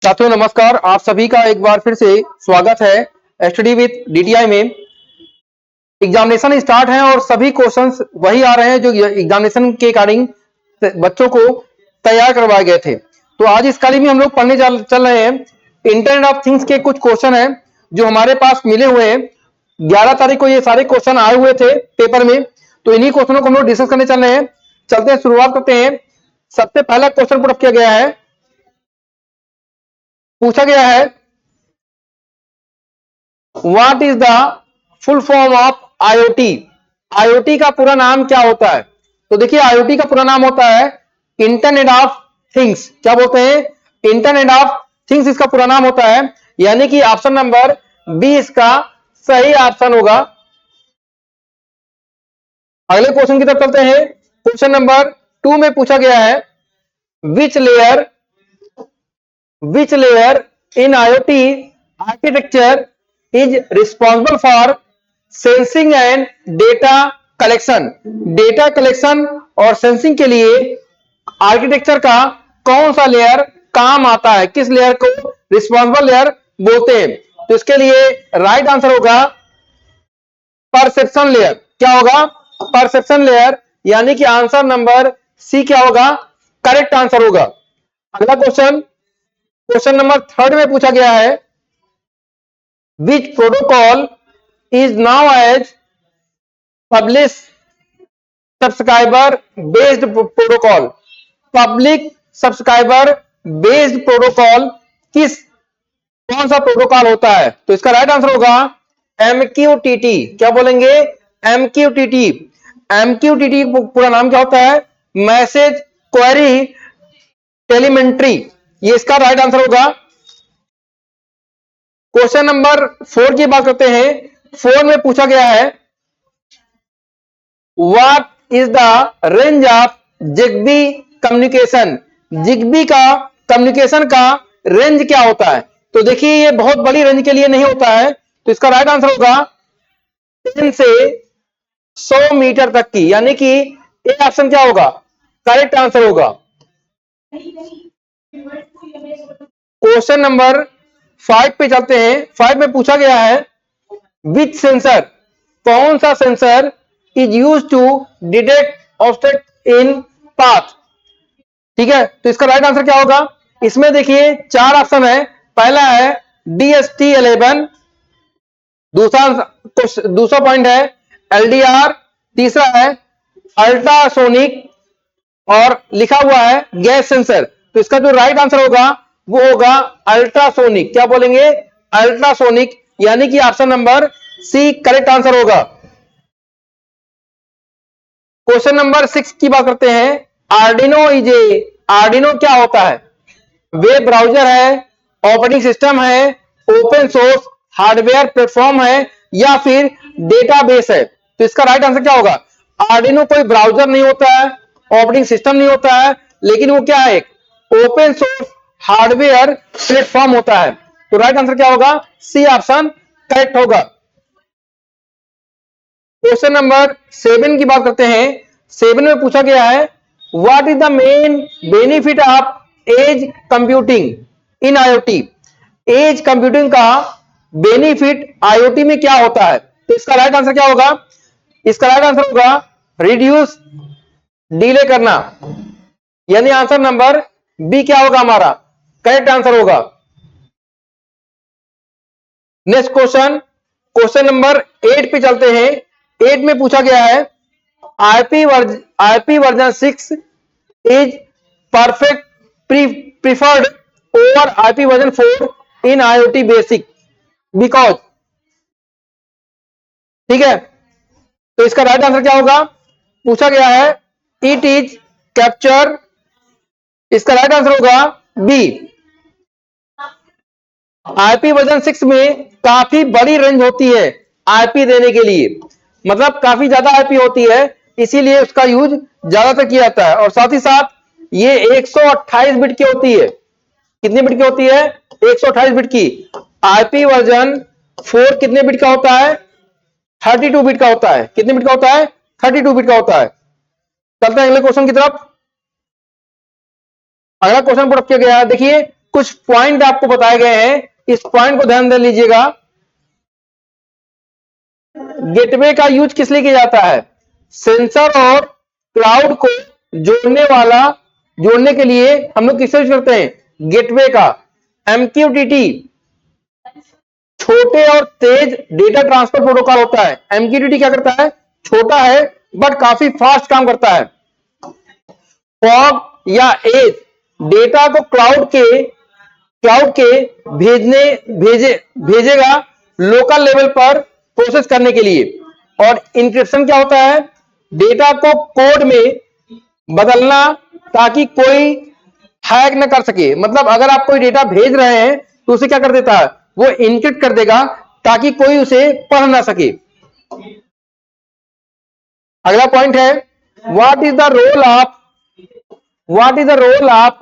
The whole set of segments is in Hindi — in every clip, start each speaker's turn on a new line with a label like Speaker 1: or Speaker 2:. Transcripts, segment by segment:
Speaker 1: साथियों नमस्कार। आप सभी का एक बार फिर से स्वागत है स्टडी विद डीटीआई में। एग्जामिनेशन स्टार्ट है और सभी क्वेश्चंस वही आ रहे हैं जो एग्जामिनेशन के अकॉर्डिंग बच्चों को तैयार करवाए गए थे। तो आज इस कड़ी में हम लोग पढ़ने चल रहे हैं। इंटरनेट ऑफ थिंग्स के कुछ क्वेश्चन हैं जो हमारे पास मिले हुए हैं। 11 तारीख को ये सारे क्वेश्चन आए हुए थे पेपर में, तो इन्हीं क्वेश्चनों को हम लोग डिस्कस करने चल रहे हैं। चलते हैं, शुरुआत करते हैं। सबसे पहला क्वेश्चन पुट किया गया है, पूछा गया है what is the full form of IoT. IoT का पूरा नाम क्या होता है? तो देखिए, आईओटी का पूरा नाम होता है इंटरनेट ऑफ थिंग्स। क्या बोलते हैं? इंटरनेट ऑफ थिंग्स इसका पूरा नाम होता है। यानी कि ऑप्शन नंबर बी इसका सही ऑप्शन होगा। अगले क्वेश्चन की तरफ चलते हैं। क्वेश्चन नंबर 2 में पूछा गया है which layer in IoT architecture is responsible for sensing and data collection। Data collection और सेंसिंग के लिए आर्किटेक्चर का कौन सा लेयर काम आता है? किस लेयर को रिस्पॉन्सिबल लेयर बोलते हैं? तो इसके लिए राइट आंसर होगा परसेप्शन लेयर। क्या होगा? Perception layer. यानी कि आंसर नंबर सी क्या होगा? करेक्ट आंसर होगा। अगला क्वेश्चन नंबर 3 में पूछा गया है which protocol is now as public subscriber based protocol। Public subscriber based protocol कौन सा प्रोटोकॉल होता है? तो इसका राइट आंसर होगा MQTT। क्या बोलेंगे? MQTT। MQTT पूरा नाम क्या होता है? Message query telemetry. ये इसका राइट आंसर होगा। क्वेश्चन नंबर 4 की बात करते हैं। 4 में पूछा गया है what is the range of Zigbee communication. Zigbee का कम्युनिकेशन का रेंज क्या होता है? तो देखिए, ये बहुत बड़ी रेंज के लिए नहीं होता है, तो इसका राइट आंसर होगा 10 से 100 मीटर तक की। यानी कि ए ऑप्शन क्या होगा? करेक्ट आंसर होगा। क्वेश्चन नंबर 5 पे चलते हैं। 5 में पूछा गया है विच सेंसर, कौन सा sensor is use to detect obstacle in path. ठीक है, तो इसका राइट आंसर क्या होगा? इसमें देखिए 4 ऑप्शन है। पहला है DST11, दूसरा पॉइंट है LDR, तीसरा है अल्ट्रासोनिक और लिखा हुआ है गैस सेंसर। तो इसका जो राइट आंसर होगा वो होगा अल्ट्रासोनिक। क्या बोलेंगे? अल्ट्रासोनिक। यानी कि option number C correct answer होगा। क्वेश्चन नंबर 6 की बात करते हैं। आर्डिनो क्या होता है? वेब ब्राउजर है, ऑपरेटिंग सिस्टम है, ओपन सोर्स हार्डवेयर प्लेटफॉर्म है या फिर डेटाबेस है? तो इसका राइट आंसर क्या होगा? आर्डिनो कोई ब्राउजर नहीं होता है, ऑपरेटिंग सिस्टम नहीं होता है, लेकिन वो क्या है? ओपन सोर्स हार्डवेयर प्लेटफॉर्म होता है। तो राइट आंसर क्या होगा? सी ऑप्शन करेक्ट होगा। क्वेश्चन नंबर 7 की बात करते हैं। 7 में पूछा गया है what is the main benefit of edge computing in IoT. Edge computing का बेनिफिट आईओटी में क्या होता है? तो इसका राइट आंसर क्या होगा? इसका राइट आंसर होगा रिड्यूस, डिले करना। यानी आंसर नंबर बी क्या होगा? हमारा करेक्ट आंसर होगा। नेक्स्ट क्वेश्चन नंबर 8 पे चलते हैं। 8 में पूछा गया है IP version 6 is perfect preferred over IP version 4 in IoT basic because. ठीक है, तो इसका राइट आंसर क्या होगा? पूछा गया है इट इज कैप्चर। इसका राइट आंसर होगा बी। आईपी वर्जन 6 में काफी बड़ी रेंज होती है आईपी देने के लिए, मतलब काफी ज्यादा आईपी होती है, इसीलिए उसका यूज ज्यादातर किया जाता है। और साथ ही साथ ये 128 बिट की होती है। कितनी बिट की होती है? 128 बिट की। आईपी वर्जन 4 कितने बिट का होता है? 32 बिट का होता है। कितने बिट का होता है? 32 बिट का होता है। चलते हैं अगले क्वेश्चन की तरफ। अगला क्वेश्चन पुट किया गया है, देखिए कुछ पॉइंट आपको बताए गए हैं, इस पॉइंट को ध्यान दे लीजिएगा। गेटवे का यूज किस लिए किया जाता है? सेंसर और क्लाउड को जोड़ने के लिए हम लोग किससे यूज करते हैं? गेटवे का। MQTT छोटे और तेज डेटा ट्रांसफर प्रोटोकॉल होता है। MQTT क्या करता है? छोटा है बट काफी फास्ट काम करता है। फॉग या एज डेटा को क्लाउड के भेजेगा लोकल लेवल पर प्रोसेस करने के लिए। और इंक्रिप्शन क्या होता है? डेटा को कोड में बदलना ताकि कोई हैक न कर सके। मतलब अगर आप कोई डेटा भेज रहे हैं तो उसे क्या कर देता है? वो इनक्रिप्ट कर देगा ताकि कोई उसे पढ़ ना सके। अगला पॉइंट है, what is the role of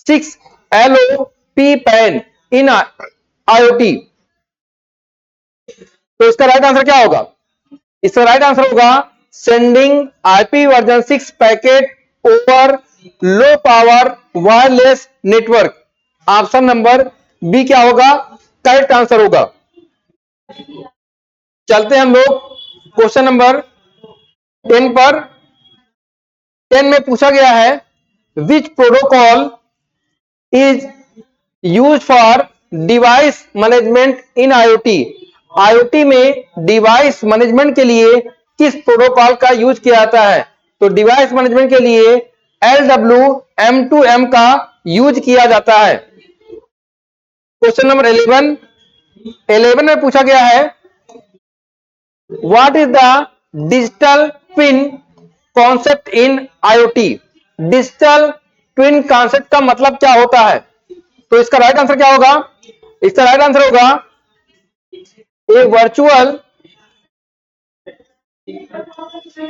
Speaker 1: 6LoWPAN in IoT? तो इसका राइट आंसर क्या होगा? इसका राइट आंसर होगा sending IP version 6 packet over low power wireless network. Option number B क्या होगा? करेक्ट आंसर होगा। चलते हैं हम लोग क्वेश्चन नंबर 10 पर। 10 में पूछा गया है, विच protocol is use for device management in IoT? IoT में डिवाइस मैनेजमेंट के लिए किस प्रोटोकॉल का यूज किया जाता है? तो डिवाइस मैनेजमेंट के लिए LWM2M का यूज किया जाता है। क्वेश्चन नंबर 11 में पूछा गया है, what is the digital twin concept in IoT? Digital twin concept का मतलब क्या होता है? तो इसका राइट आंसर क्या होगा? इसका राइट आंसर होगा a virtual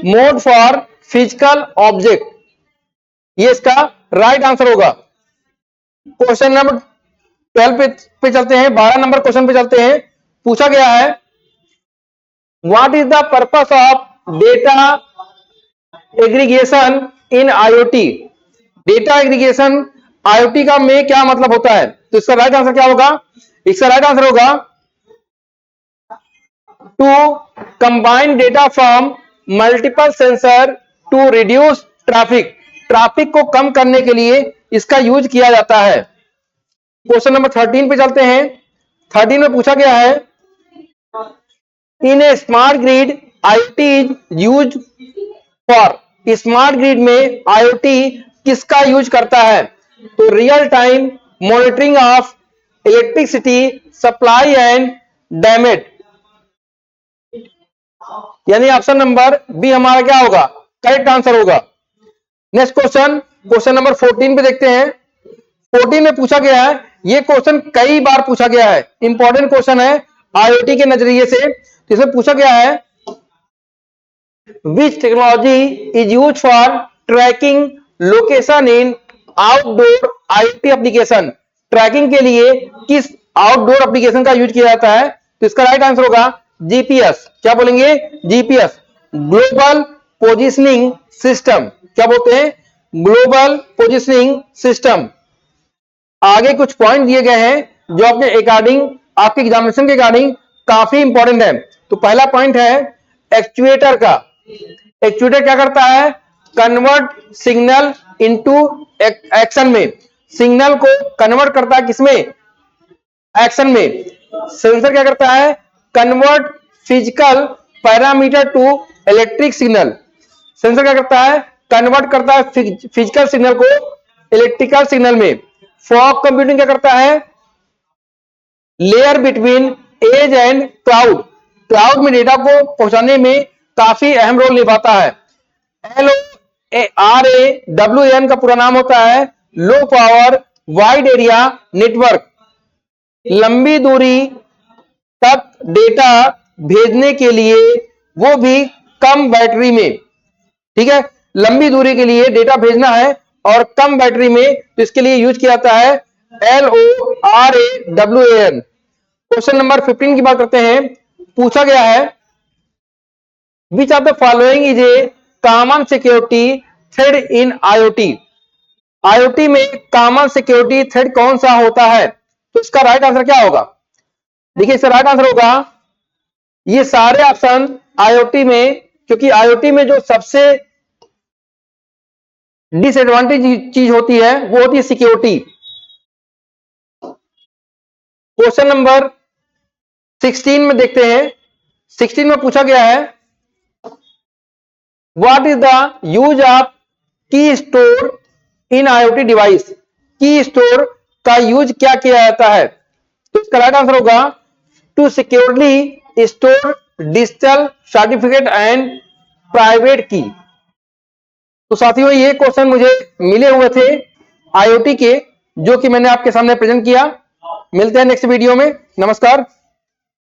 Speaker 1: mode for physical object. ये इसका राइट आंसर होगा। क्वेश्चन नंबर 12 पे चलते हैं। 12 नंबर क्वेश्चन पे चलते हैं। पूछा गया है, what is the purpose of data aggregation in IoT? Data aggregation IoT का में क्या मतलब होता है? तो इसका राइट आंसर क्या होगा? इसका राइट आंसर होगा to combine data from multiple sensor to reduce traffic. Traffic को कम करने के लिए इसका यूज किया जाता है। क्वेश्चन नंबर 13 पे चलते हैं। 13 में पूछा गया है, in a smart grid IoT is use for. Smart grid में IoT किसका यूज करता है? तो real time monitoring of electricity supply and damage. यानी ऑप्शन नंबर बी हमारा क्या होगा? करेक्ट आंसर होगा। नेक्स्ट क्वेश्चन, क्वेश्चन नंबर 14 पे देखते हैं। 14 में पूछा गया है, ये क्वेश्चन कई बार पूछा गया है, इंपॉर्टेंट क्वेश्चन है IoT के नजरिए से। इसमें पूछा गया है, which technology is use for tracking location in outdoor IoT application? Tracking के लिए किस आउटडोर एप्लीकेशन का यूज किया जाता है? तो इसका राइट आंसर होगा GPS। क्या बोलेंगे? GPS, global positioning system. क्या बोलते हैं? Global positioning system. आगे कुछ पॉइंट दिए गए हैं जो अपने अकॉर्डिंग, आपके एग्जामिनेशन के अकॉर्डिंग काफी इंपॉर्टेंट है। तो पहला पॉइंट है एक्चुएटर का। एक्चुएटर क्या करता है? कन्वर्ट सिग्नल इनटू एक्शन में। सिग्नल को कन्वर्ट करता है किसमें? एक्शन में। सेंसर क्या करता है? Convert physical parameter to electric signal. Sensor क्या करता है? कन्वर्ट करता है फिजिकल सिग्नल को इलेक्ट्रिकल सिग्नल में। फॉग कंप्यूटिंग क्या करता है? Layer between edge and cloud. Cloud में डेटा को पहुंचाने में काफी अहम रोल निभाता है। LoRaWAN का पूरा नाम होता है low power wide area network. लंबी दूरी तक डेटा भेजने के लिए, वो भी कम बैटरी में। ठीक है, लंबी दूरी के लिए डेटा भेजना है और कम बैटरी में, तो इसके लिए यूज किया जाता है LoRaWAN। क्वेश्चन नंबर 15 की बात करते हैं। पूछा गया है, which of the following is a common security thread in IoT? IoT में कॉमन सिक्योरिटी थ्रेड कौन सा होता है? तो इसका राइट आंसर क्या होगा? देखिए इसका राइट आंसर होगा ये सारे ऑप्शन आईओटी में, क्योंकि आईओटी में जो सबसे डिसएडवांटेज चीज होती है वो होती है सिक्योरिटी। क्वेश्चन नंबर 16 में देखते हैं। 16 में पूछा गया है what is the use of key store in IoT device? Key store का यूज क्या किया जाता है? तो इसका राइट आंसर होगा to securely store digital certificate and private key. तो साथियों ये क्वेश्चन मुझे मिले हुए थे आईओटी के, जो कि मैंने आपके सामने प्रेजेंट किया। मिलते हैं नेक्स्ट वीडियो में। नमस्कार।